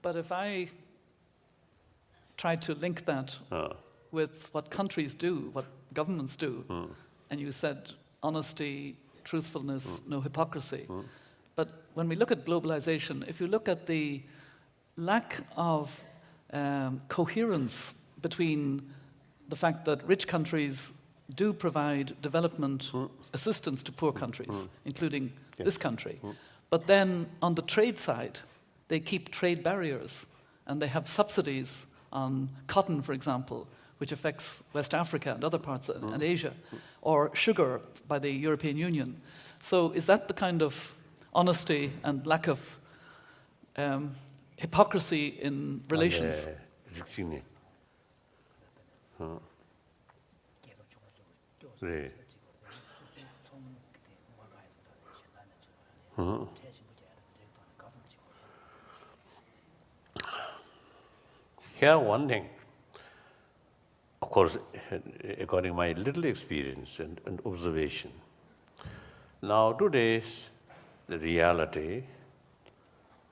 But if I try to link that with what countries do, what governments do, and you said honesty, truthfulness, no hypocrisy. But when we look at globalization, if you look at the lack of coherence between the fact that rich countries do provide development assistance to poor countries, including this country, but then on the trade side, they keep trade barriers and they have subsidies on cotton, for example, which affects West Africa and other parts and Asia, or sugar by the European Union. So is that the kind of honesty and lack of hypocrisy in relations? Here, one thing, of course, according to my little experience and observation, now today's the reality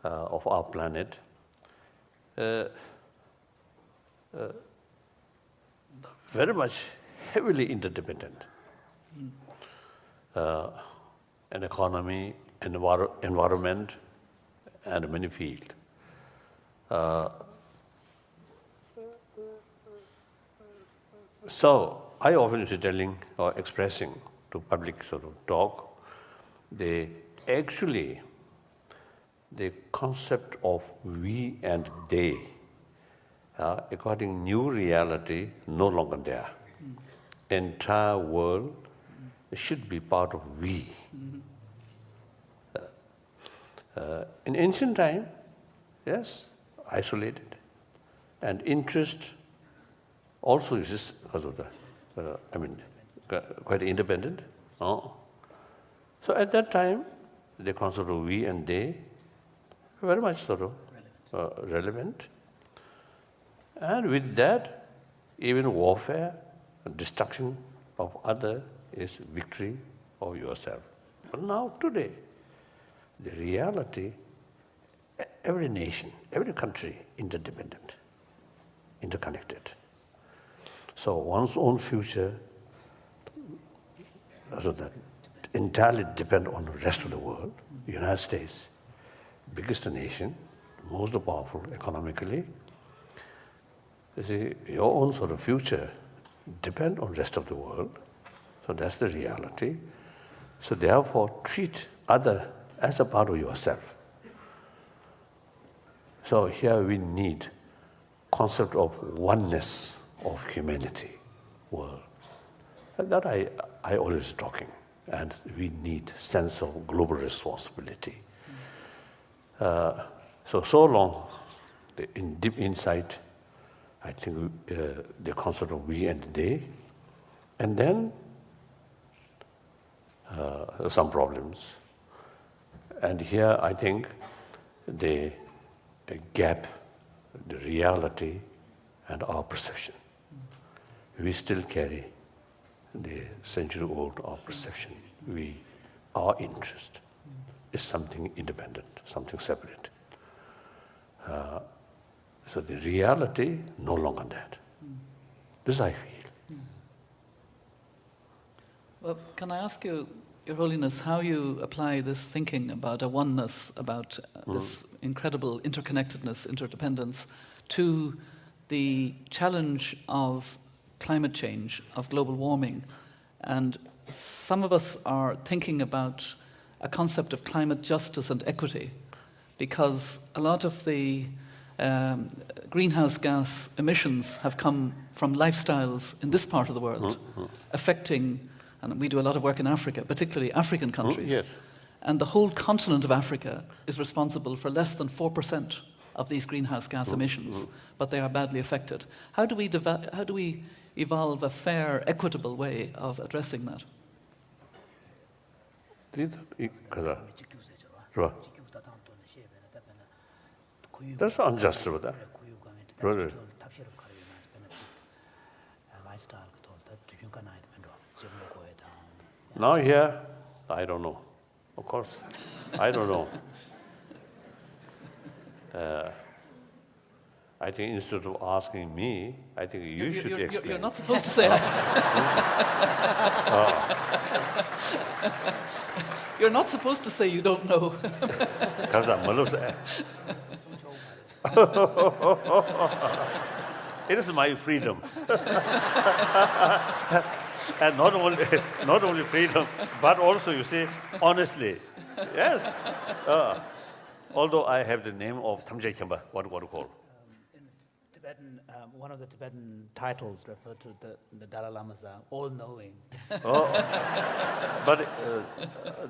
of our planet, very much heavily interdependent. An economy, environment, and many fields. So I often is telling or expressing to public sort of talk, the concept of we and they, according new reality, no longer there. Entire world should be part of we. In ancient time, yes, isolated, and interest also exists because of quite independent. So at that time, the concept of we and they very much sort of relevant. And with that, even warfare, destruction of other is victory of yourself. But now today, the reality, every nation, every country, interdependent, interconnected. So one's own future so that entirely depend on the rest of the world. The United States, biggest nation, most powerful economically. You see, your own sort of future depend on the rest of the world. So that's the reality. So therefore, treat other as a part of yourself. So here we need concept of oneness of humanity, world. And that I always talking. And we need sense of global responsibility. So long, in deep insight, I think the concept of we and they, and then some problems. And here I think the gap, the reality, and our perception. We still carry the century-old our perception. Our interest is something independent, something separate. So the reality no longer that. This I feel. Well, can I ask you, Your Holiness, how you apply this thinking about a oneness, about this incredible interconnectedness, interdependence, to the challenge of climate change, of global warming? And some of us are thinking about a concept of climate justice and equity, because a lot of the greenhouse gas emissions have come from lifestyles in this part of the world, affecting, and we do a lot of work in Africa, particularly African countries. Yes. And the whole continent of Africa is responsible for less than 4% of these greenhouse gas emissions, but they are badly affected. How do we evolve a fair, equitable way of addressing that? That's unjust with that. Brother. Now here, I don't know. Of course, I don't know. I think instead of asking me, I think you should explain. You're not supposed to say You're not supposed to say you don't know. It is my freedom. And not only freedom, but also, you see, honestly. Yes. Although I have the name of Tamjay Khyamba, what to call? In Tibetan, one of the Tibetan titles referred to the Dalai Lama's all-knowing. But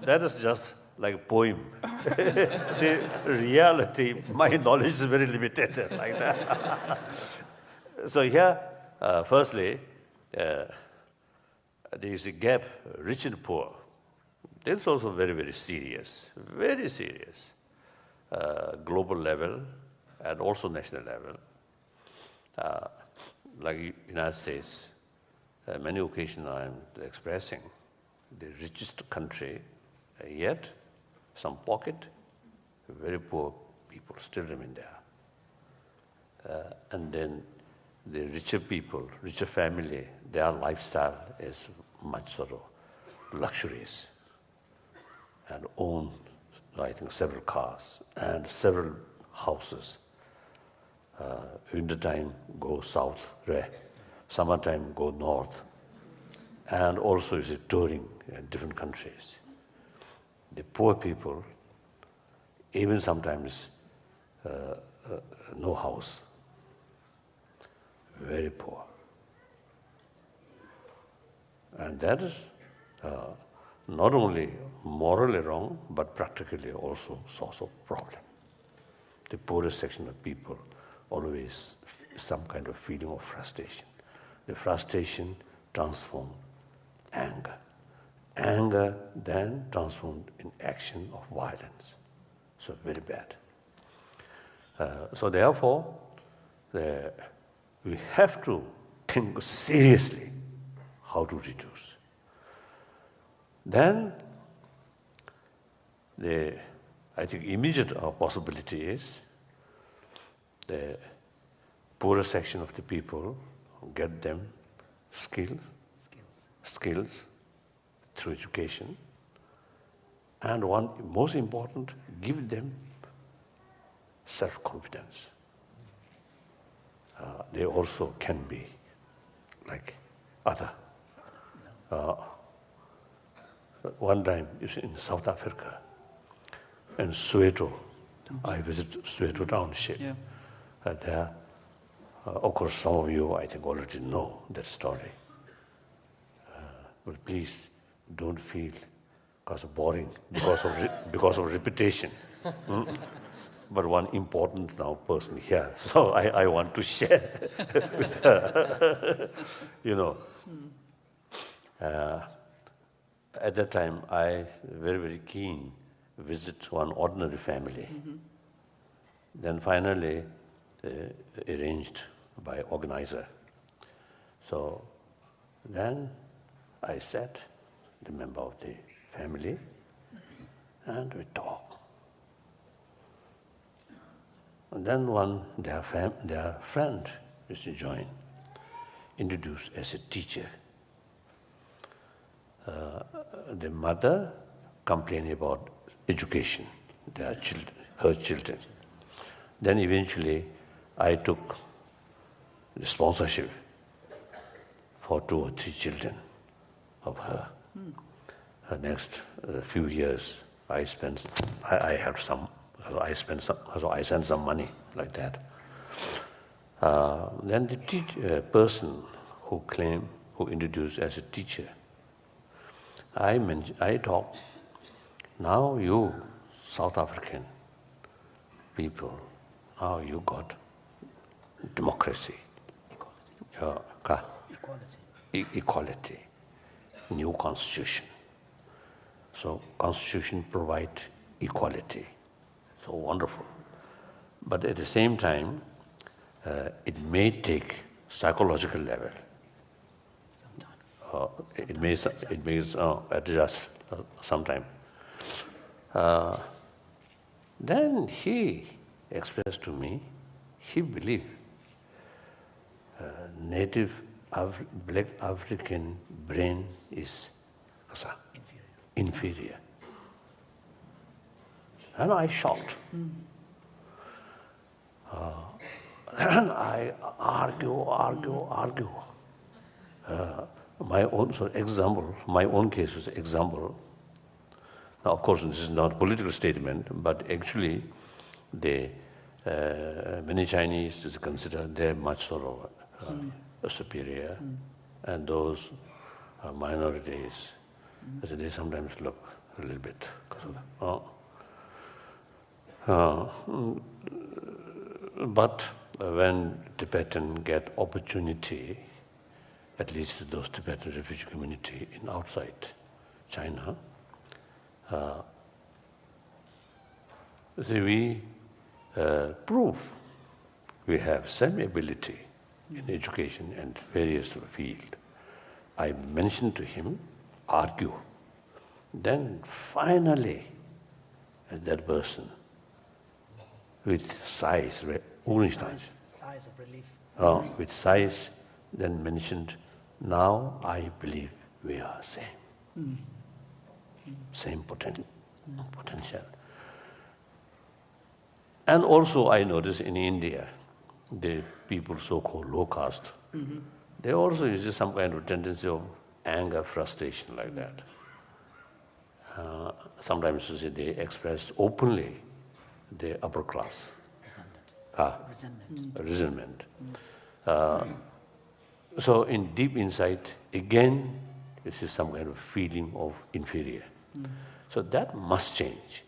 that is just like a poem. The reality, my knowledge is very limited, like that. So here, firstly, there is a gap, rich and poor. This is also very, very serious, global level and also national level. Like United States, many occasions I'm expressing the richest country, yet some pocket, very poor people still remain there. And then the richer people, richer family, their lifestyle is much sort of luxurious and own, I think, several cars and several houses. Winter time go south, right? Summertime go north, and also is touring in different countries. The poor people, even sometimes no house, very poor. And that is not only morally wrong, but practically also source of problem. The poorest section of people always some kind of feeling of frustration. The frustration transformed anger. Anger then transformed in action of violence. So very bad. So therefore, we have to think seriously how to reduce. Then, I think immediate possibility is the poorer section of the people, get them skills through education, and one most important, give them self-confidence. They also can be like other. One time, you see, in South Africa, in Soweto, I visited Soweto Township. Yeah. There, of course, some of you, I think, already know that story. But please don't feel boring because of repetition. But one important now person here, so I want to share with her. At that time, I very, very keen visit one ordinary family. Then finally, arranged by organizer. So then I sat, the member of the family, and we talked. And then their friend used to join, introduced as a teacher. The mother complained about education, her children. Then eventually, I took the sponsorship for 2 or 3 children of her. Her next few years, I sent some money like that. Then the person who introduced as a teacher, I talked, now you South African people, now you got democracy, equality, new constitution. So constitution provide equality, so wonderful. But at the same time, it may take psychological level. It may adjust sometime. Then he expressed to me, he believed native black African brain is inferior. And I shocked. And I argue. My own case was example. Now, of course, this is not a political statement, but actually, many Chinese consider they're much sort of superior, and those minorities, they sometimes look a little bit. But when Tibetan get opportunity, at least those Tibetan refugee community in outside China, we prove we have same ability in education and various field. I mentioned to him, argue. Then finally, that person with size, size of relief. with size, then mentioned, now I believe we are same. Same potential. And also I notice in India, the people so-called low caste, they also use some kind of tendency of anger, frustration like that. Sometimes you see they express openly the upper class. Resentment. So in deep inside, again, this is some kind of feeling of inferior. So that must change.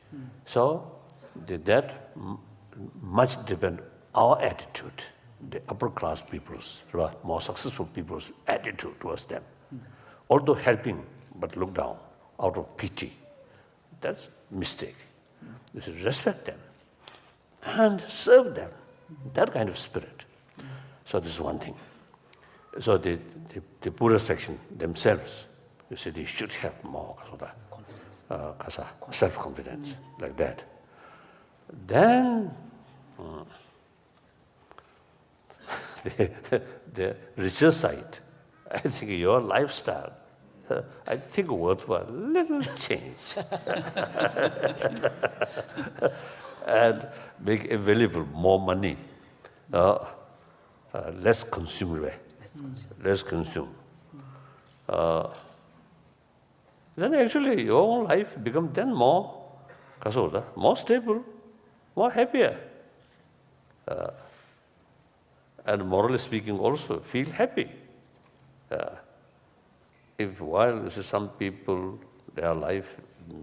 So that much depend our attitude, the upper class people's, more successful people's attitude towards them. Although helping, but look down, out of pity. That's mistake. You should respect them and serve them. That kind of spirit. So this is one thing. So the poorer section themselves, you see, they should have more self-confidence, like that. Then the richer side, I think your lifestyle, I think worthwhile, little change. And make available more money, less consume. Then actually your own life becomes then more stable, more happier. And morally speaking also feel happy. If while some people, their life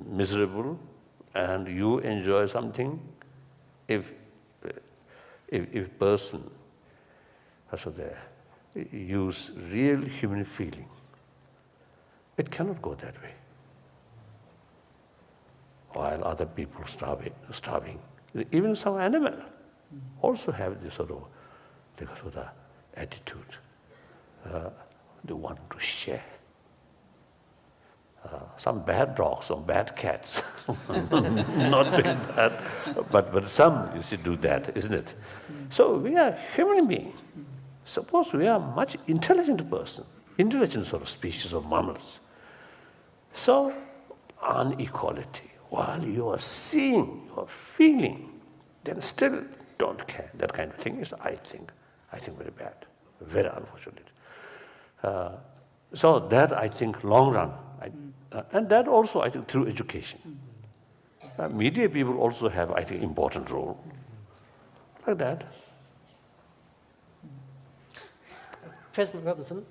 miserable, and you enjoy something, if person use real human feeling, it cannot go that way. While other people starving. Even some animal also have this sort of attitude. They want to share. Some bad dogs or bad cats, not doing that, but some you see do that, isn't it? So we are human beings. Suppose we are much intelligent person, intelligent sort of species of mammals. So inequality, while you are seeing, you are feeling, then still don't care. That kind of thing is, I think very bad, very unfortunate. So that I think long run. And that also, I think, through education. Media people also have, I think, important role. Like that. President Robinson,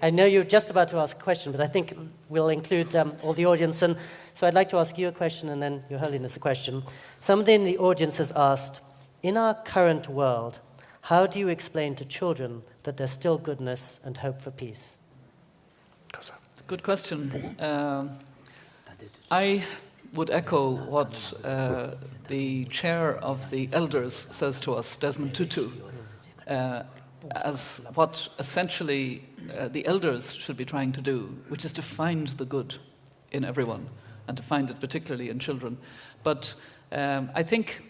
I know you're just about to ask a question, but I think we'll include all the audience. And so I'd like to ask you a question and then Your Holiness a question. Somebody in the audience has asked, in our current world, how do you explain to children that there's still goodness and hope for peace? Good question. I would echo what the chair of the elders says to us, Desmond Tutu, as what essentially the elders should be trying to do, which is to find the good in everyone, and to find it particularly in children. But I think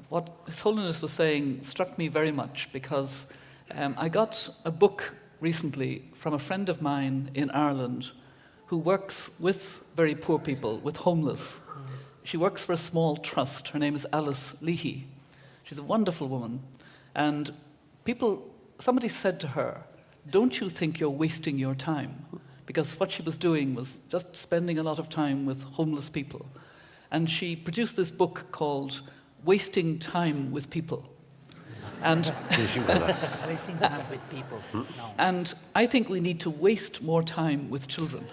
what His Holiness was saying struck me very much, because I got a book recently from a friend of mine in Ireland who works with very poor people, with homeless. She works for a small trust. Her name is Alice Leahy. She's a wonderful woman. And somebody said to her, "Don't you think you're wasting your time?" Because what she was doing was just spending a lot of time with homeless people. And she produced this book called Wasting Time with People. And Wasting time with people. No. And I think we need to waste more time with children,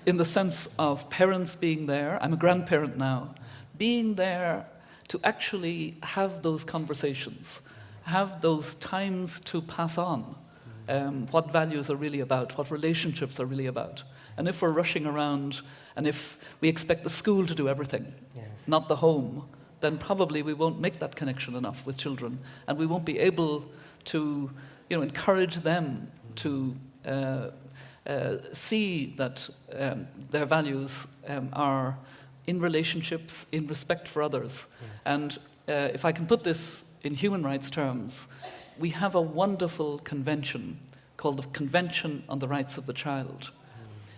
in the sense of parents being there. I'm a grandparent now, being there to actually have those conversations, have those times to pass on what values are really about, what relationships are really about. And if we're rushing around, and if we expect the school to do everything, not the home, then probably we won't make that connection enough with children, and we won't be able to, encourage them to see that their values are in relationships, in respect for others. And if I can put this in human rights terms, we have a wonderful convention called the Convention on the Rights of the Child.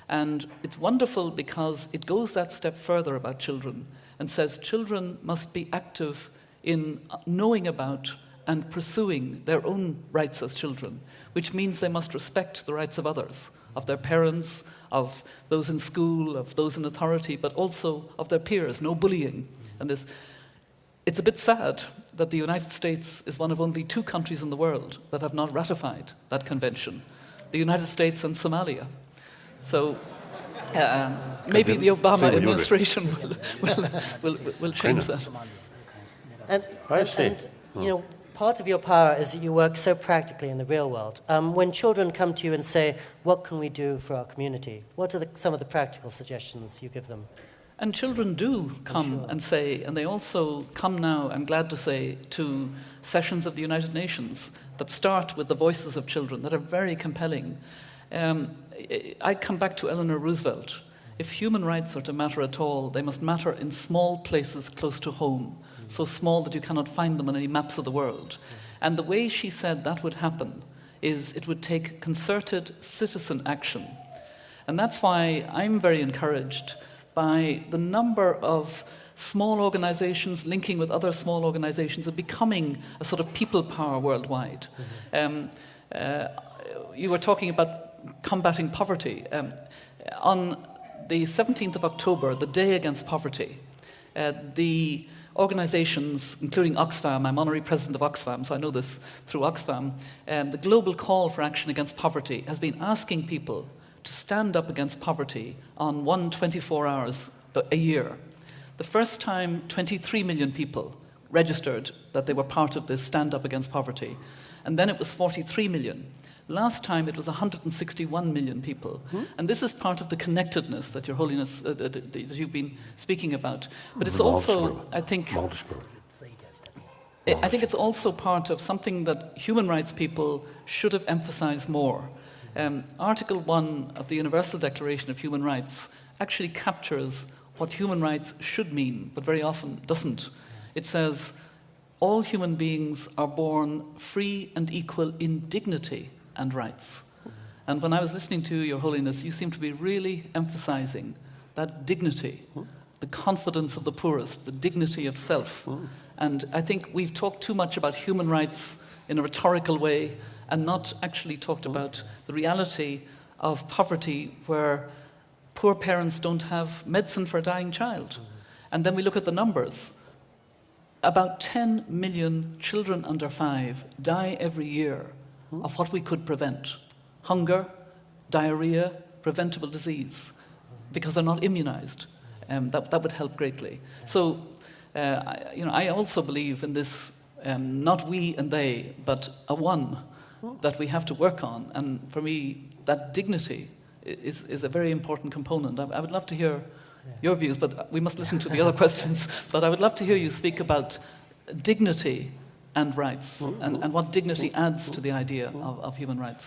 And it's wonderful because it goes that step further about children and says children must be active in knowing about and pursuing their own rights as children, which means they must respect the rights of others, of their parents, of those in school, of those in authority, but also of their peers, no bullying. And it's a bit sad that the United States is one of only 2 countries in the world that have not ratified that convention, the United States and Somalia. So maybe the Obama administration will change that. And part of your power is that you work so practically in the real world. When children come to you and say, "What can we do for our community?" what are some of the practical suggestions you give them? And children do come and say, and they also come now, I'm glad to say, to sessions of the United Nations that start with the voices of children that are very compelling. I come back to Eleanor Roosevelt. If human rights are to matter at all, they must matter in small places close to home, so small that you cannot find them on any maps of the world. And the way she said that would happen is it would take concerted citizen action. And that's why I'm very encouraged by the number of small organizations linking with other small organizations and becoming a sort of people power worldwide. You were talking about combating poverty. On the 17th of October, the Day Against Poverty, the organizations, including Oxfam, I'm honorary president of Oxfam, so I know this through Oxfam, the global call for action against poverty has been asking people to stand up against poverty on 24 hours a year. The first time, 23 million people registered that they were part of this stand up against poverty, and then it was 43 million. Last time it was 161 million people. And this is part of the connectedness that Your Holiness, that you've been speaking about. But it's also, I think it's also part of something that human rights people should have emphasized more. Article 1 of the Universal Declaration of Human Rights actually captures what human rights should mean, but very often doesn't. It says, all human beings are born free and equal in dignity and rights. And when I was listening to Your Holiness, you seem to be really emphasizing that dignity, the confidence of the poorest, the dignity of self. And I think we've talked too much about human rights in a rhetorical way and not actually talked about the reality of poverty, where poor parents don't have medicine for a dying child. And then we look at the numbers. About 10 million children under 5 die every year of what we could prevent. Hunger, diarrhea, preventable disease, because they're not immunized. That would help greatly. So, I also believe in this, not we and they, but a one that we have to work on. And for me, that dignity is a very important component. I would love to hear your views, but we must listen to the other questions. But I would love to hear you speak about dignity and rights, and what dignity adds to the idea of human rights.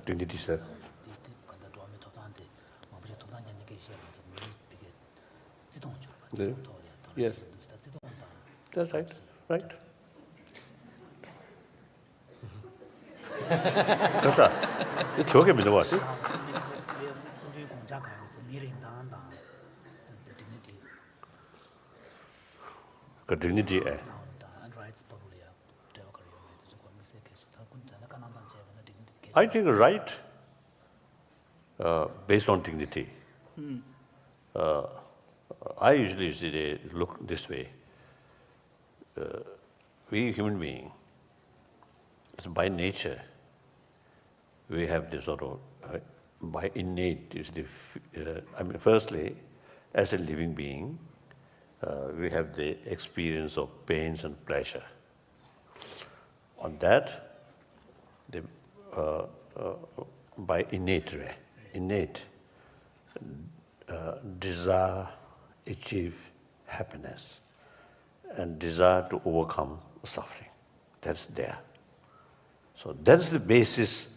Dignity, sir. Yes. That's right, right. 그래서 저게 믿는 것 같아. 우리 공작가에서 미rin당한다. The dignity 그 dignity, and rights probably I think right based on dignity. I usually see look this way. We human beings, by nature, we have this sort of, by innate, firstly, as a living being, we have the experience of pains and pleasure. On that, by innate desire, achieve happiness, and desire to overcome suffering. That's there. So that's the basis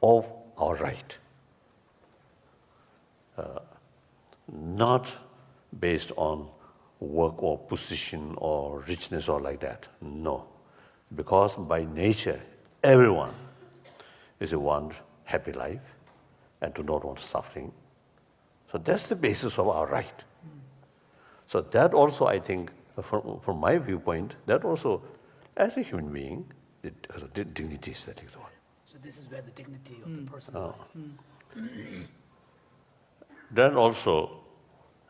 of our right. Not based on work or position or richness or like that. No. Because by nature, everyone is a want happy life and do not want suffering. So that's the basis of our right. So that also, I think, from my viewpoint, that also, as a human being, the dignity is that. So this is where the dignity of the person lies. Then also,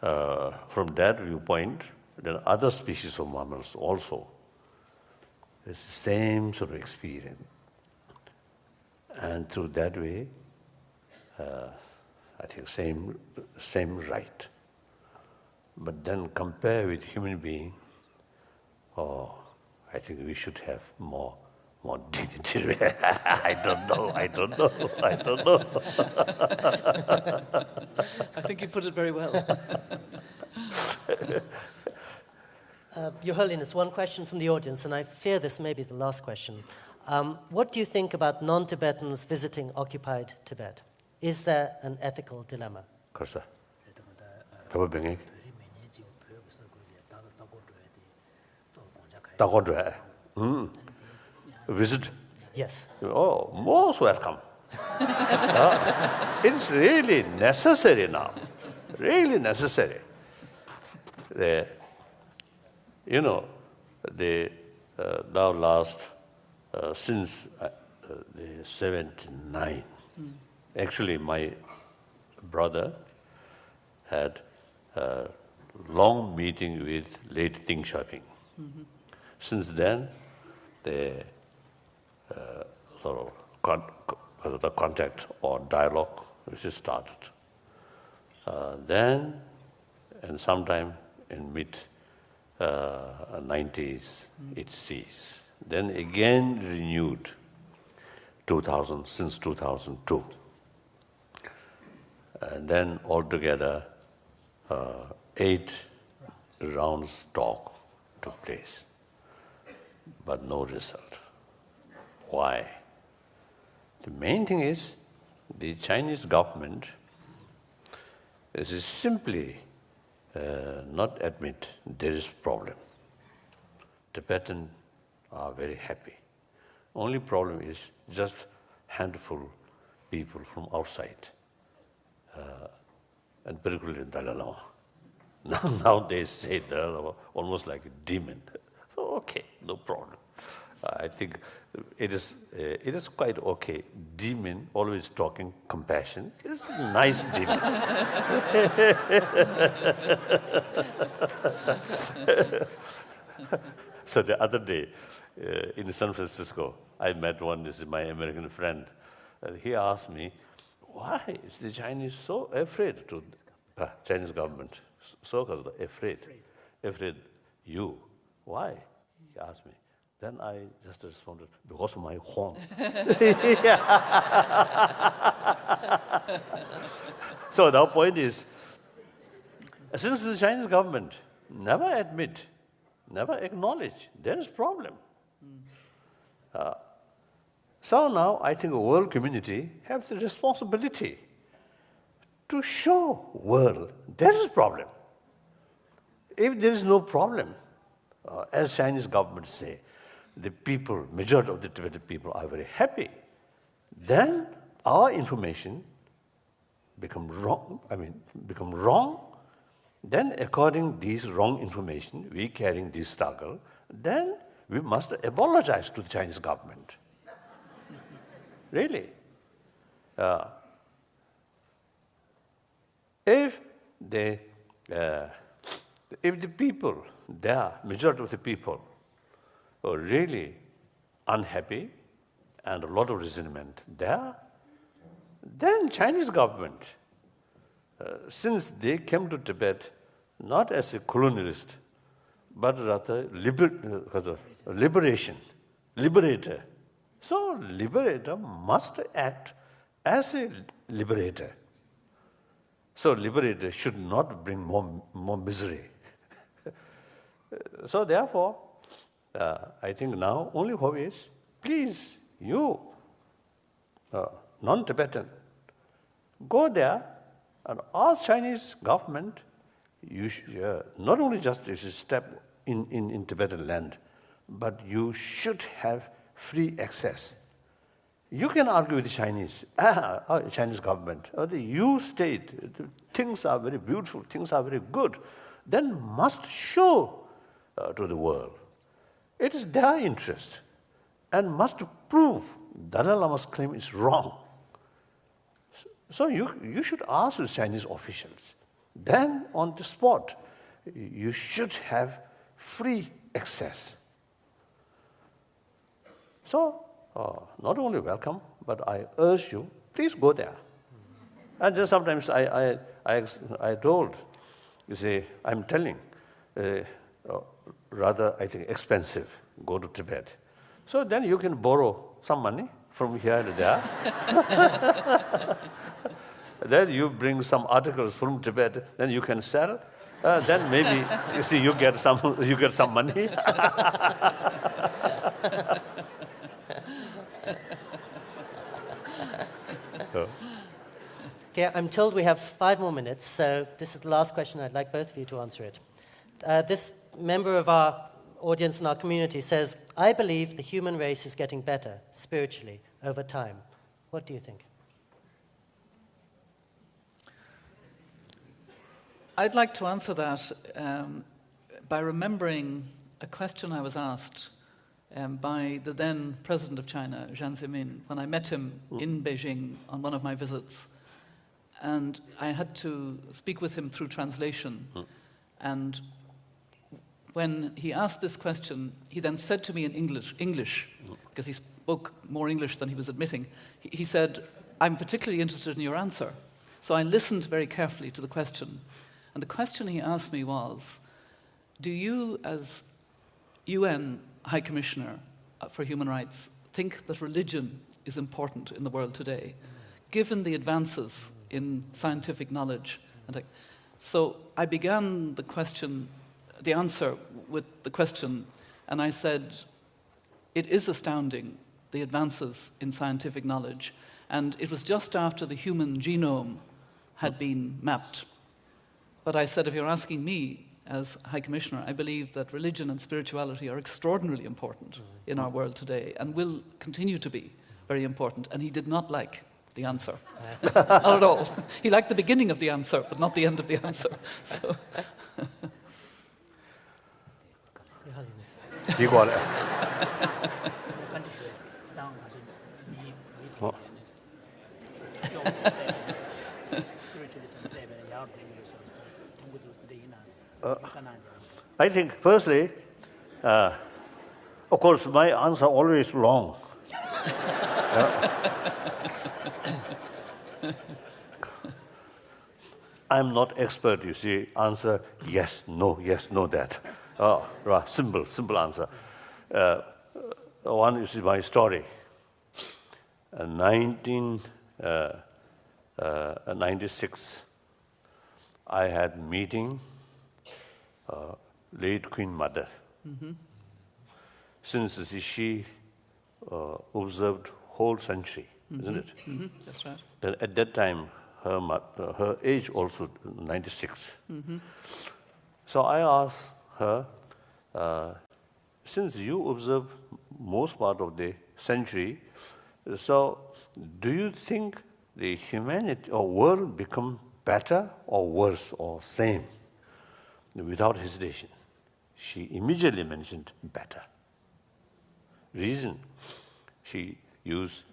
from that viewpoint, then other species of mammals also, it's the same sort of experience. And through that way, I think same right. But then compare with human being, I think we should have more dignity. I don't know. I think you put it very well. Your Holiness, one question from the audience, and I fear this may be the last question. What do you think about non-Tibetans visiting occupied Tibet? Is there an ethical dilemma? 그래서 visit? Yes. Oh, most welcome. It's really necessary now. Really necessary. Now last, since the 79, actually my brother had a long meeting with late Deng Xiaoping. Since then, the sort of the contact or dialogue which is started. Then, and sometime in mid-90s, it ceased. Then again renewed since 2002. And then altogether, 8 rounds talk took place, but no result. Why? The main thing is the Chinese government is simply not admit there is problem. Tibetans are very happy. Only problem is just handful people from outside, and particularly Dalai Lama. Now they say Dalai Lama almost like a demon. So okay, no problem. I think it is quite okay. Demon always talking compassion. It's a nice demon. So the other day in San Francisco, I met my American friend. He asked me, why is the Chinese so afraid to Chinese government? So afraid. You? Why? He asked me. Then I just responded, because of my home. So the point is, since the Chinese government never admit, never acknowledge, there is problem. So now I think the world community has the responsibility to show world there is problem. If there is no problem, as Chinese government say, the people, majority of the Tibetan people are very happy, then our information become wrong, then according these wrong information, we carrying this struggle, then we must apologize to the Chinese government. Really. If the people there, majority of the people, are really unhappy and a lot of resentment there, then Chinese government, since they came to Tibet not as a colonialist, but rather liberator. So liberator must act as a liberator. So liberator should not bring more misery. So therefore, I think now only hope is, please, you, non-Tibetan, go there and ask Chinese government, you not only just you should step in Tibetan land, but you should have free access. You can argue with the Chinese government, or the you state, things are very beautiful, things are very good, then must show to the world. It is their interest and must prove Dalai Lama's claim is wrong. So you should ask the Chinese officials. Then on the spot, you should have free access. So not only welcome, but I urge you, please go there. And just sometimes I told, you see, I'm telling, rather I think expensive, go to Tibet. So then you can borrow some money from here and there. Then you bring some articles from Tibet, then you can sell. Then maybe you see you get some money. Okay, I'm told we have 5 more minutes, so this is the last question. I'd like both of you to answer it. This member of our audience and our community says, I believe the human race is getting better spiritually over time. What do you think? I'd like to answer that by remembering a question I was asked by the then president of China, Jiang Zemin, when I met him in Beijing on one of my visits. And I had to speak with him through translation. And when he asked this question, he then said to me in English, because he spoke more English than he was admitting, he said, I'm particularly interested in your answer. So I listened very carefully to the question. And the question he asked me was, do you, as UN High Commissioner for Human Rights, think that religion is important in the world today, given the advances in scientific knowledge? So I began the answer with the question, and I said, it is astounding, the advances in scientific knowledge. And it was just after the human genome had been mapped. But I said, if you're asking me as High Commissioner, I believe that religion and spirituality are extraordinarily important in our world today and will continue to be very important. And he did not like the answer. Not at all. He liked the beginning of the answer, but not the end of the answer. So. I think, firstly, of course, my answer always long. I'm not expert, you see. Answer yes, no, that. Simple answer. One, you see, my story. 1996, I had meeting late Queen Mother. Since she observed whole century, isn't it? That's right. And at that time, her age also 96. So I asked her, since you observe most part of the century, so do you think the humanity or world become better or worse or same? Without hesitation, she immediately mentioned better. Reason, she used,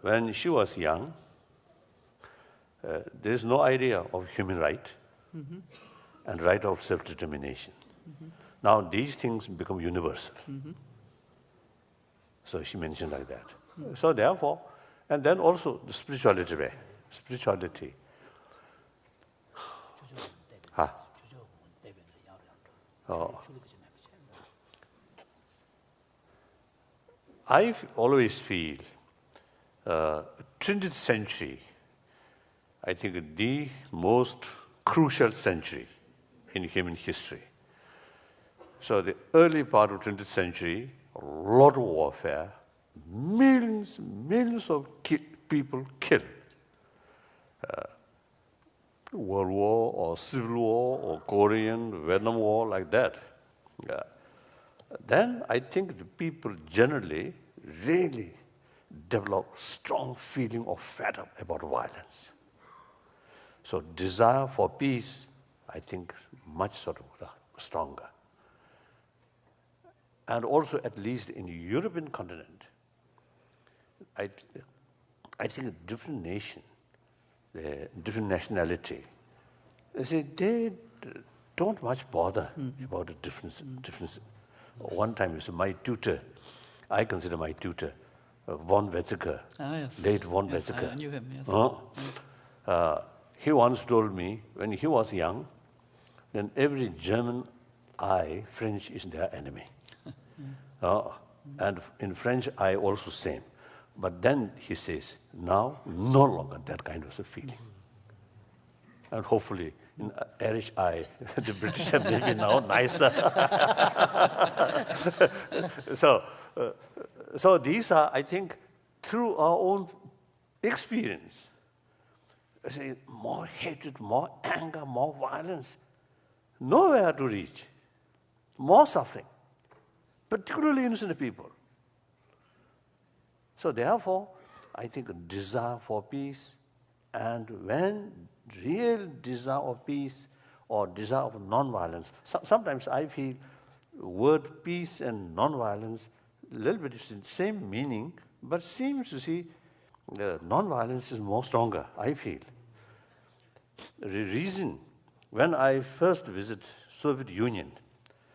when she was young, there is no idea of human right and right of self-determination. Now these things become universal. So she mentioned like that. So therefore, and then also the spirituality way. Spirituality. I always feel 20th century, I think the most crucial century in human history. So the early part of 20th century, a lot of warfare, millions of people killed. World War or Civil War or Korean, Vietnam War, like that. Then I think the people generally really develop strong feeling of fed up about violence. So desire for peace, I think, much sort of stronger. And also, at least in the European continent, I think a different nation, different nationality, they don't much bother about the difference. One time, my tutor, I consider my tutor, von Weizsäcker, late von Weizsäcker. I knew him, yes. He once told me, when he was young, then every German eye, French is their enemy. And in French, I also same. But then he says, now, no longer that kind of a feeling. And hopefully, in Irish eye, the British are maybe now nicer. So these are, I think, through our own experience, more hatred, more anger, more violence, nowhere to reach, more suffering, particularly innocent people. So therefore, I think a desire for peace, and when real desire of peace or desire of non-violence, sometimes I feel word peace and non-violence, a little bit is the same meaning, but seems to see non-violence is more stronger, I feel. The reason, when I first visit Soviet Union,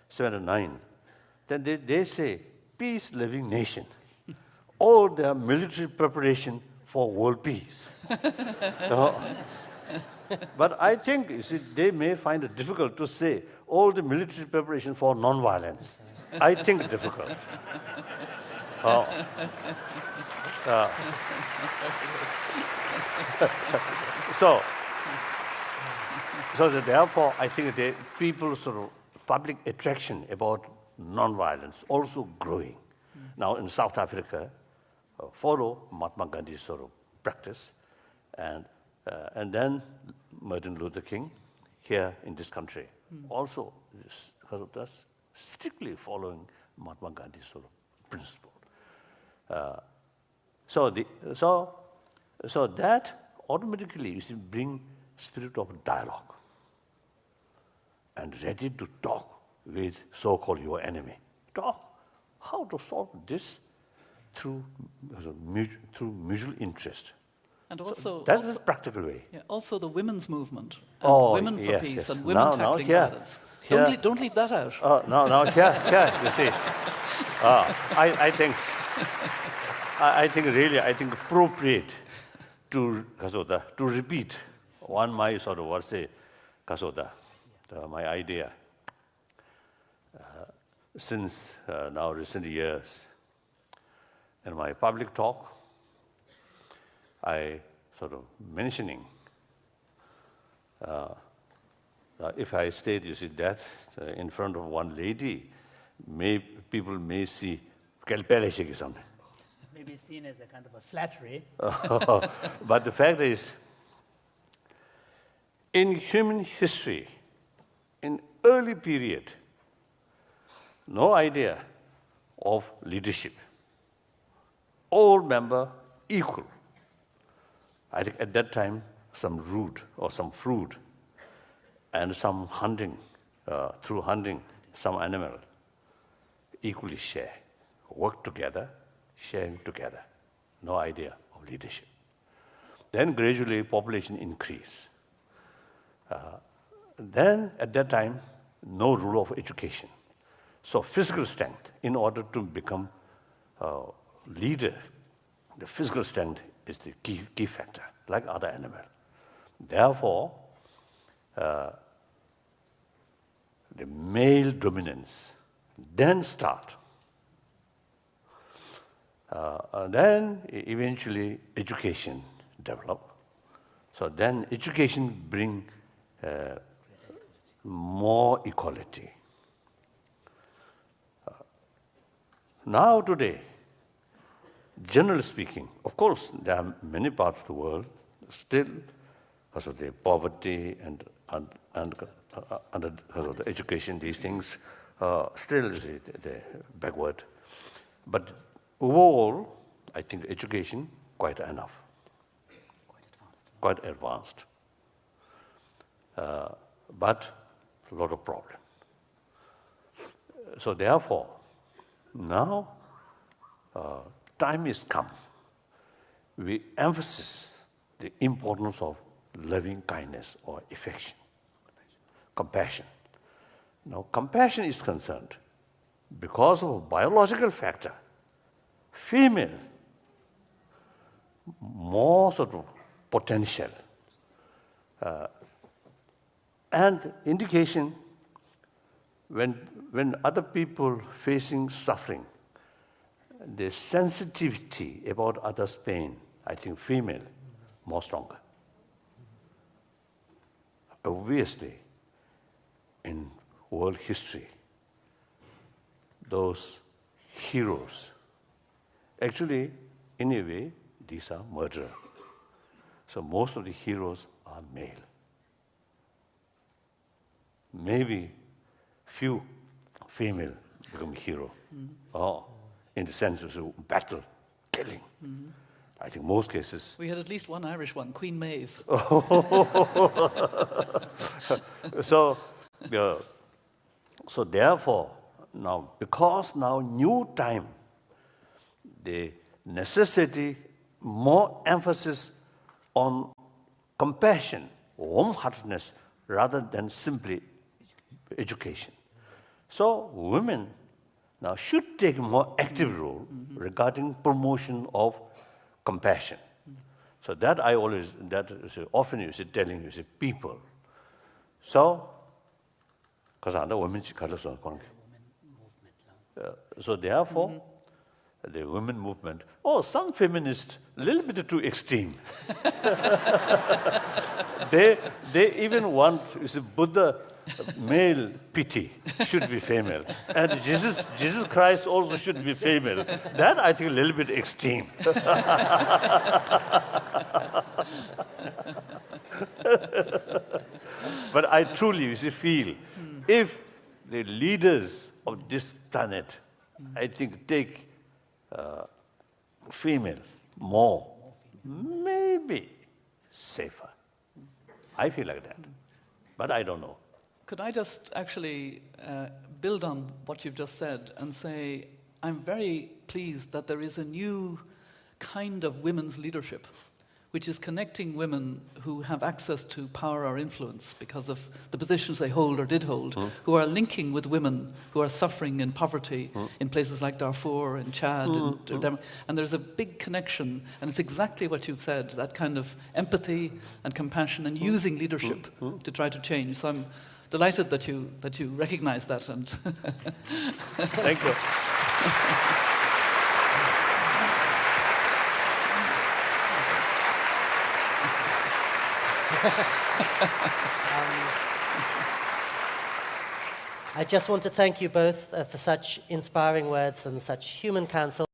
1979, then they say, peace-loving nation. All their military preparation for world peace. But I think, you see, they may find it difficult to say all the military preparation for non-violence. I think difficult. So therefore, I think the people's sort of public attraction about non-violence also growing. Now in South Africa, follow Mahatma Gandhi's sort of practice, and then Martin Luther King here in this country also, because of this, strictly following Mahatma Gandhi's sort of principle. So that automatically you see bring spirit of dialogue and ready to talk with so-called your enemy. Talk how to solve this through mutual interest. And also, that's the practical way. Yeah, also the women's movement, and women for peace, and women tackling violence. Don't leave that out. No, here, you see. I think really appropriate to repeat one my sort of what say, my idea. Since now recent years, in my public talk, I sort of mentioning, if I state, you see, that in front of one lady, people may see, Maybe seen as a kind of a flattery. But the fact is, in human history, in early period, no idea of leadership. All members equal. I think at that time, some root or some fruit and some hunting, through hunting, some animal, equally share, work together, sharing together. No idea of leadership. Then gradually population increase. Then at that time, no rule of education. So physical strength, in order to become leader, the physical strength is the key factor, like other animals. Therefore, the male dominance then start. Then eventually education develop. So then education bring more equality. Now today, generally speaking, of course, there are many parts of the world still, because of the poverty and because of the education, these things still they're backward. But overall, I think education quite enough, quite advanced. But a lot of problem. So therefore, now time is come. We emphasize the importance of loving kindness or affection, compassion. Now, compassion is concerned because of a biological factor. Female, more sort of potential. And indication when other people facing suffering, the sensitivity about others' pain, I think female, more stronger. Obviously, in world history, those heroes, actually, in a way, these are murderers. So most of the heroes are male. Maybe few female become hero. In the sense of battle, killing. I think most cases. We had at least one Irish one, Queen Maeve. So therefore, now, because now new time, the necessity, more emphasis on compassion, warm-heartedness, rather than simply education. So women now should take a more active role regarding promotion of compassion. So that I always, that is often you see telling you see people. So, because other women, so therefore, the women movement, some feminists, a little bit too extreme. They even want, you see, Buddha, male pity should be female. And Jesus Christ also should be female. That I think a little bit extreme. But I truly, you see, feel, if the leaders of this planet, I think, take female more, maybe safer. I feel like that, but I don't know. Could I just actually build on what you've just said and say, I'm very pleased that there is a new kind of women's leadership, which is connecting women who have access to power or influence because of the positions they hold or did hold, who are linking with women who are suffering in poverty in places like Darfur and Chad. And there's a big connection, and it's exactly what you've said, that kind of empathy and compassion and using leadership to try to change. So I'm delighted that you recognize that. And Thank you. I just want to thank you both for such inspiring words and such human counsel.